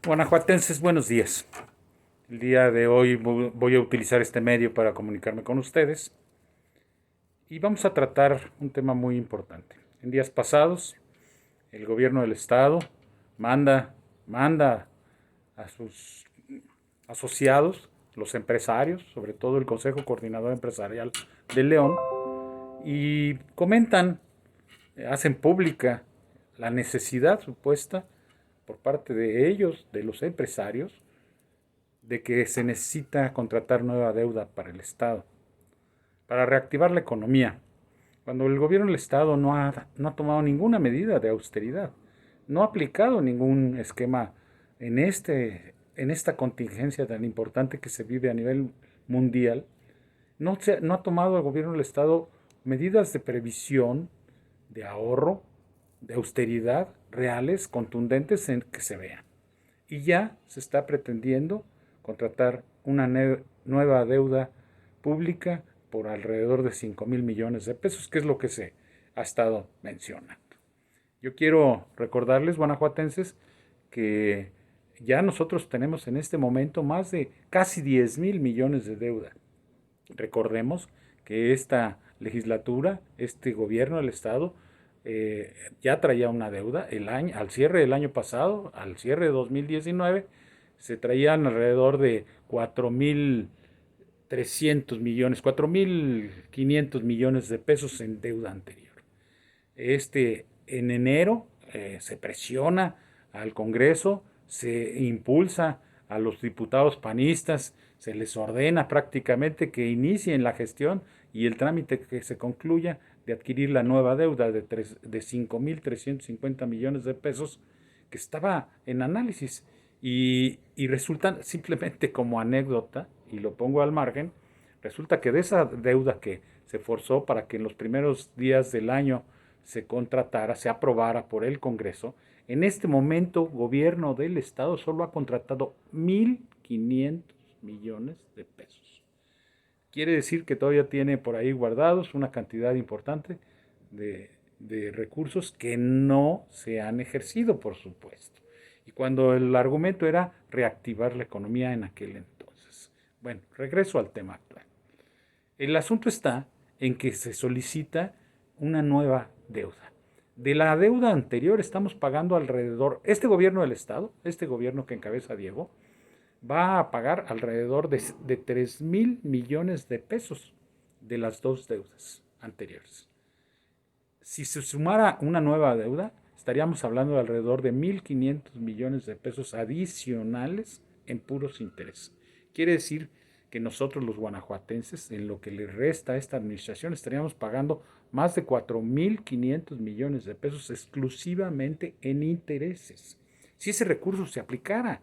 Guanajuatenses, buenos días. El día de hoy voy a utilizar este medio para comunicarme con ustedes y vamos a tratar un tema muy importante. En días pasados, el gobierno del estado manda a sus asociados, los empresarios, sobre todo el Consejo Coordinador Empresarial de León, y comentan, hacen pública la necesidad supuesta por parte de ellos, de los empresarios, de que se necesita contratar nueva deuda para el Estado, para reactivar la economía, cuando el gobierno del Estado no ha tomado ninguna medida de austeridad, no ha aplicado ningún esquema en esta contingencia tan importante que se vive a nivel mundial. No ha tomado el gobierno del Estado medidas de previsión, de ahorro, de austeridad reales, contundentes en que se vean. Y ya se está pretendiendo contratar una nueva deuda pública por alrededor de 5,000 millones de pesos, que es lo que se ha estado mencionando. Yo quiero recordarles, guanajuatenses, que ya nosotros tenemos en este momento más de casi 10,000 millones de deuda. Recordemos que esta legislatura, este gobierno del Estado, ya traía una deuda al cierre del año pasado, al cierre de 2019, se traían alrededor de 4,300 millones, 4,500 millones de pesos en deuda anterior. En enero se presiona al Congreso, se impulsa a los diputados panistas, se les ordena prácticamente que inicien la gestión y el trámite que se concluya de adquirir la nueva deuda de 5,350 millones de pesos que estaba en análisis y resulta simplemente como anécdota, y lo pongo al margen, resulta que de esa deuda que se forzó para que en los primeros días del año se contratara, se aprobara por el Congreso, en este momento gobierno del Estado solo ha contratado 1,500 millones de pesos. Quiere decir que todavía tiene por ahí guardados una cantidad importante de recursos que no se han ejercido, por supuesto. Y cuando el argumento era reactivar la economía en aquel entonces. Bueno, regreso al tema actual. El asunto está en que se solicita una nueva deuda. De la deuda anterior estamos pagando alrededor, este gobierno del Estado, este gobierno que encabeza Diego, va a pagar alrededor de 3,000 millones de pesos de las dos deudas anteriores. Si se sumara una nueva deuda, estaríamos hablando de alrededor de 1,500 millones de pesos adicionales en puros intereses. Quiere decir que nosotros los guanajuatenses, en lo que le resta a esta administración, estaríamos pagando más de 4,500 millones de pesos exclusivamente en intereses. Si ese recurso se aplicara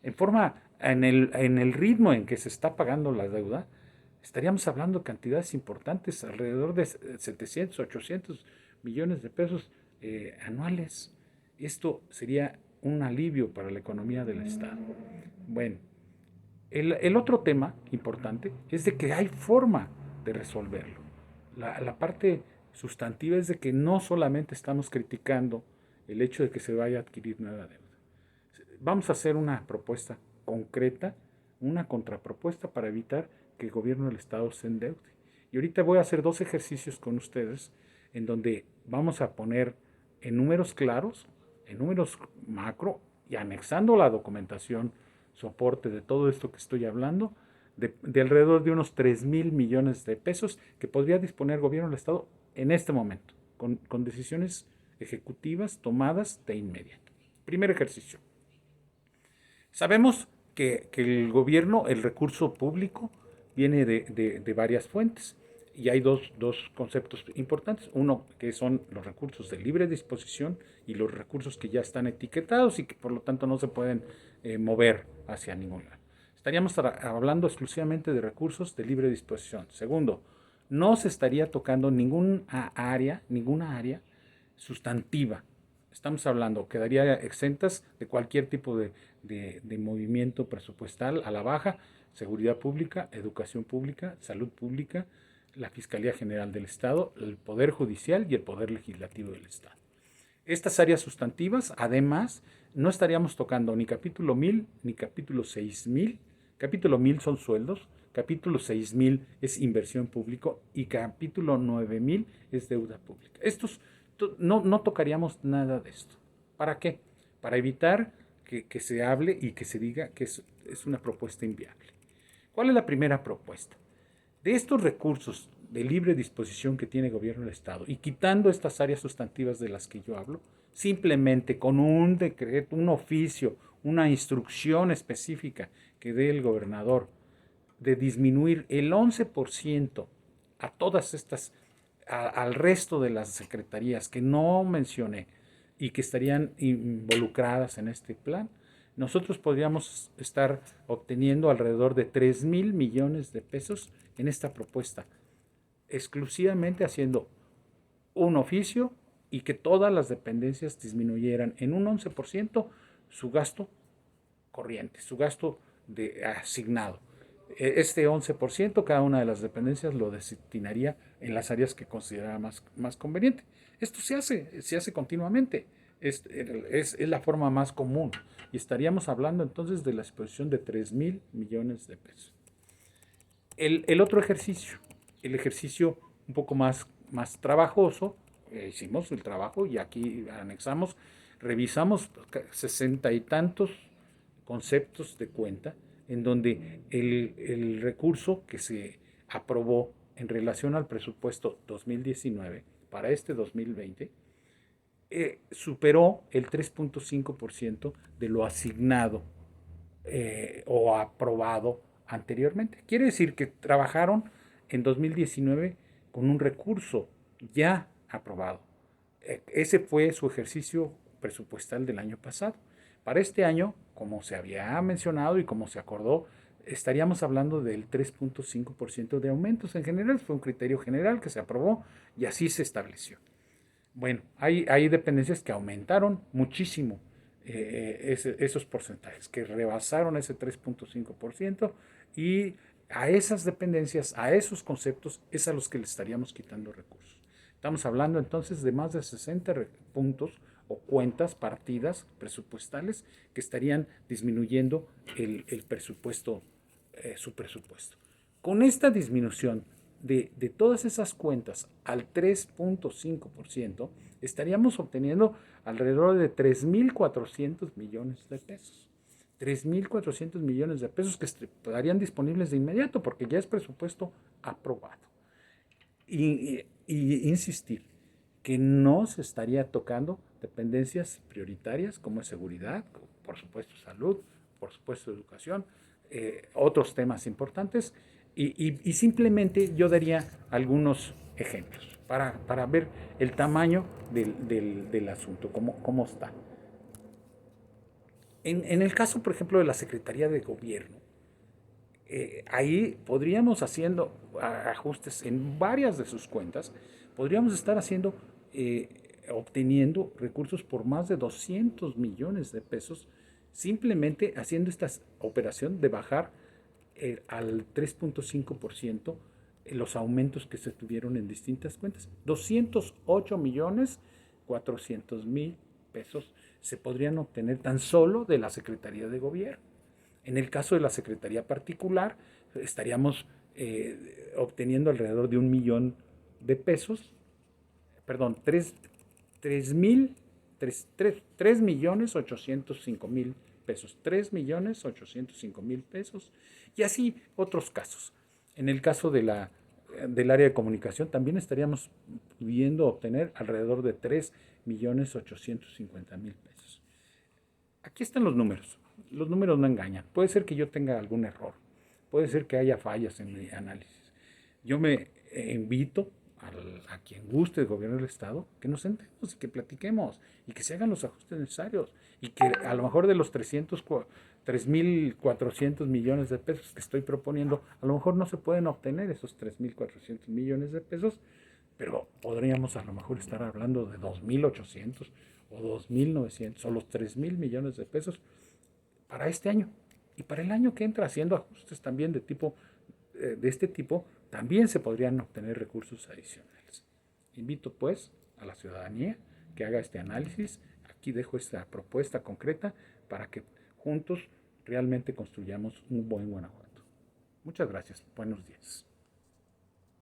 en el ritmo en que se está pagando la deuda, estaríamos hablando de cantidades importantes, alrededor de 700, 800 millones de pesos anuales. Esto sería un alivio para la economía del Estado. Bueno, el otro tema importante es de que hay forma de resolverlo. La parte sustantiva es de que no solamente estamos criticando el hecho de que se vaya a adquirir nueva deuda. Vamos a hacer una propuesta concreta, una contrapropuesta para evitar que el gobierno del Estado se endeude. Y ahorita voy a hacer dos ejercicios con ustedes en donde vamos a poner en números claros, en números macro y anexando la documentación, soporte de todo esto que estoy hablando, de alrededor de unos 3,000 millones de pesos que podría disponer el gobierno del Estado en este momento, con decisiones ejecutivas tomadas de inmediato. Primer ejercicio. Sabemos que el gobierno, el recurso público, viene de varias fuentes. Y hay dos conceptos importantes. Uno, que son los recursos de libre disposición y los recursos que ya están etiquetados y que por lo tanto no se pueden mover hacia ningún lado. Estaríamos hablando exclusivamente de recursos de libre disposición. Segundo, no se estaría tocando ninguna área sustantiva. Estamos hablando, quedaría exentas de cualquier tipo de movimiento presupuestal a la baja, seguridad pública, educación pública, salud pública, la Fiscalía General del Estado, el Poder Judicial y el Poder Legislativo del Estado. Estas áreas sustantivas, además, no estaríamos tocando ni capítulo 1000 ni capítulo 6000. Capítulo 1000 son sueldos, capítulo 6000 es inversión pública y capítulo 9000 es deuda pública. No tocaríamos nada de esto. ¿Para qué? Para evitar que se hable y que se diga que es una propuesta inviable. ¿Cuál es la primera propuesta? De estos recursos de libre disposición que tiene el gobierno del Estado y quitando estas áreas sustantivas de las que yo hablo, simplemente con un decreto, un oficio, una instrucción específica que dé el gobernador de disminuir el 11% a todas estas, al resto de las secretarías que no mencioné y que estarían involucradas en este plan, nosotros podríamos estar obteniendo alrededor de 3,000 millones de pesos en esta propuesta, exclusivamente haciendo un oficio y que todas las dependencias disminuyeran en un 11% su gasto corriente, su gasto asignado. Este 11%, cada una de las dependencias lo destinaría en las áreas que considerara más conveniente. Esto se hace continuamente. Es la forma más común. Y estaríamos hablando entonces de la exposición de 3,000 millones de pesos. El otro ejercicio, el ejercicio un poco más trabajoso, hicimos el trabajo y aquí anexamos, revisamos 60 y tantos conceptos de cuenta en donde el recurso que se aprobó en relación al presupuesto 2019 para este 2020 superó el 3,5% de lo asignado o aprobado anteriormente. Quiere decir que trabajaron en 2019 con un recurso ya aprobado. Ese fue su ejercicio presupuestal del año pasado. Para este año, como se había mencionado y como se acordó, estaríamos hablando del 3,5% de aumentos. En general, fue un criterio general que se aprobó y así se estableció. Bueno, hay dependencias que aumentaron muchísimo esos porcentajes, que rebasaron ese 3,5% y a esas dependencias, a esos conceptos, es a los que le estaríamos quitando recursos. Estamos hablando entonces de más de 60 puntos o cuentas, partidas presupuestales que estarían disminuyendo el presupuesto, su presupuesto. Con esta disminución de todas esas cuentas al 3,5%, estaríamos obteniendo alrededor de 3,400 millones de pesos. 3,400 millones de pesos que estarían disponibles de inmediato porque ya es presupuesto aprobado. Y insistir que no se estaría tocando dependencias prioritarias como es seguridad, por supuesto salud, por supuesto educación, otros temas importantes y simplemente yo daría algunos ejemplos para ver el tamaño del asunto, cómo está. En el caso, por ejemplo, de la Secretaría de Gobierno, ahí podríamos haciendo ajustes en varias de sus cuentas, podríamos estar obteniendo recursos por más de 200 millones de pesos, simplemente haciendo esta operación de bajar al 3,5% los aumentos que se tuvieron en distintas cuentas. 208 millones 400 mil pesos se podrían obtener tan solo de la Secretaría de Gobierno. En el caso de la Secretaría particular, estaríamos obteniendo alrededor de 1,000,000 de pesos, perdón, 3,805,000 pesos, 3,805,000 pesos, y así otros casos. En el caso del área de comunicación, también estaríamos pudiendo obtener alrededor de 3,850,000 pesos. Aquí están los números. Los números no engañan. Puede ser que yo tenga algún error. Puede ser que haya fallas en mi análisis. Yo me invito a quien guste del gobierno del Estado que nos sentemos y que platiquemos y que se hagan los ajustes necesarios y que a lo mejor de los 3,400 millones de pesos que estoy proponiendo, a lo mejor no se pueden obtener esos 3,400 millones de pesos, pero podríamos a lo mejor estar hablando de 2,800 o 2,900 o los 3,000 millones de pesos para este año y para el año que entra, haciendo ajustes también de este tipo, también se podrían obtener recursos adicionales. Invito pues a la ciudadanía que haga este análisis. Aquí dejo esta propuesta concreta para que juntos realmente construyamos un buen Guanajuato. Muchas gracias. Buenos días.